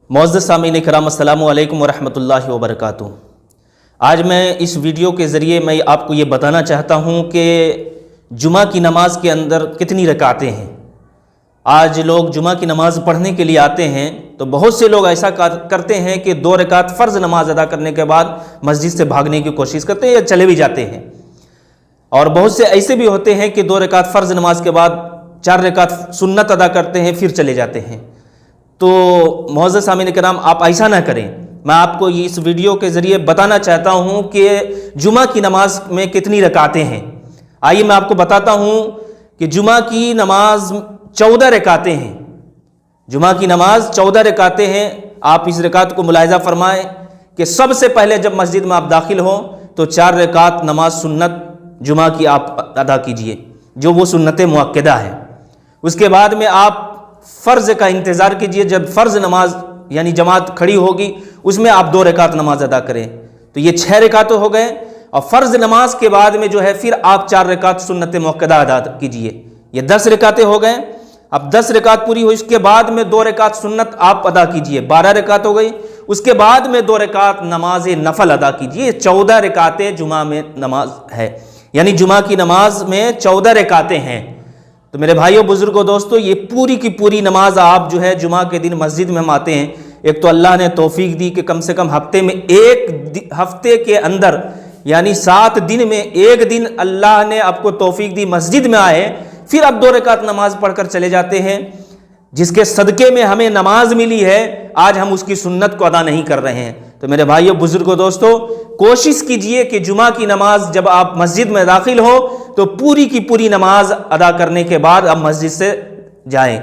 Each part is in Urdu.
معزز سامعین کرام، السلام علیکم ورحمۃ اللہ وبرکاتہ۔ آج میں اس ویڈیو کے ذریعے میں آپ کو یہ بتانا چاہتا ہوں کہ جمعہ کی نماز کے اندر کتنی رکعتیں ہیں۔ آج لوگ جمعہ کی نماز پڑھنے کے لیے آتے ہیں تو بہت سے لوگ ایسا کرتے ہیں کہ 2 رکعت فرض نماز ادا کرنے کے بعد مسجد سے بھاگنے کی کوشش کرتے ہیں یا چلے بھی جاتے ہیں، اور بہت سے ایسے بھی ہوتے ہیں کہ 2 رکعت فرض نماز کے بعد 4 رکعت سنت ادا کرتے ہیں پھر چلے جاتے ہیں۔ تو معزز سامعین کرام، آپ ایسا نہ کریں۔ میں آپ کو اس ویڈیو کے ذریعے بتانا چاہتا ہوں کہ جمعہ کی نماز میں کتنی رکعتیں ہیں۔ آئیے میں آپ کو بتاتا ہوں کہ جمعہ کی نماز 14 رکعتیں ہیں۔ جمعہ کی نماز 14 رکعتیں ہیں۔ آپ اس رکعت کو ملاحظہ فرمائیں کہ سب سے پہلے جب مسجد میں آپ داخل ہوں تو 4 رکعت نماز سنت جمعہ کی آپ ادا کیجئے، جو وہ سنت مؤکدہ ہے۔ اس کے بعد میں آپ فرض کا انتظار کیجئے، جب فرض نماز یعنی جماعت کھڑی ہوگی اس میں آپ 2 رکعت نماز ادا کریں، تو یہ 6 رکعت ہو گئے۔ اور فرض نماز کے بعد میں جو ہے پھر آپ 4 رکعت سنت مؤکدہ ادا کیجئے، یہ 10 رکعتیں ہو گئے۔ اب 10 رکعت پوری ہوئی، اس کے بعد میں 2 رکعت سنت آپ ادا کیجئے، 12 رکعت ہو گئی۔ اس کے بعد میں 2 رکعت نماز نفل ادا کیجئے، یہ 14 رکعتیں جمعہ میں نماز ہے، یعنی جمعہ کی نماز میں 14 رکعتیں ہیں۔ تو میرے بھائیوں، بزرگوں، دوستو، یہ پوری کی پوری نماز آپ جو ہے جمعہ کے دن مسجد میں ہم آتے ہیں۔ ایک تو اللہ نے توفیق دی کہ کم سے کم ہفتے میں ہفتے کے اندر یعنی 7 دن میں 1 دن اللہ نے آپ کو توفیق دی مسجد میں آئے، پھر آپ 2 رکعت نماز پڑھ کر چلے جاتے ہیں، جس کے صدقے میں ہمیں نماز ملی ہے، آج ہم اس کی سنت کو ادا نہیں کر رہے ہیں۔ تو میرے بھائیوں، بزرگوں، دوستو، کوشش کیجئے کہ جمعہ کی نماز جب آپ مسجد میں داخل ہو تو پوری کی پوری نماز ادا کرنے کے بعد آپ مسجد سے جائیں۔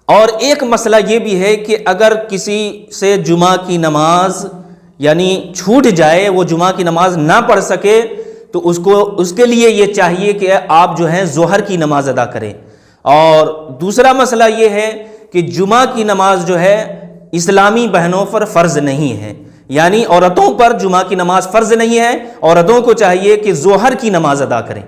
اور ایک مسئلہ یہ بھی ہے کہ اگر کسی سے جمعہ کی نماز یعنی چھوٹ جائے، وہ جمعہ کی نماز نہ پڑھ سکے، تو اس کے لیے یہ چاہیے کہ آپ جو ہیں ظہر کی نماز ادا کریں۔ اور دوسرا مسئلہ یہ ہے کہ جمعہ کی نماز جو ہے اسلامی بہنوں پر فرض نہیں ہے، یعنی عورتوں پر جمعہ کی نماز فرض نہیں ہے، عورتوں کو چاہیے کہ ظہر کی نماز ادا کریں۔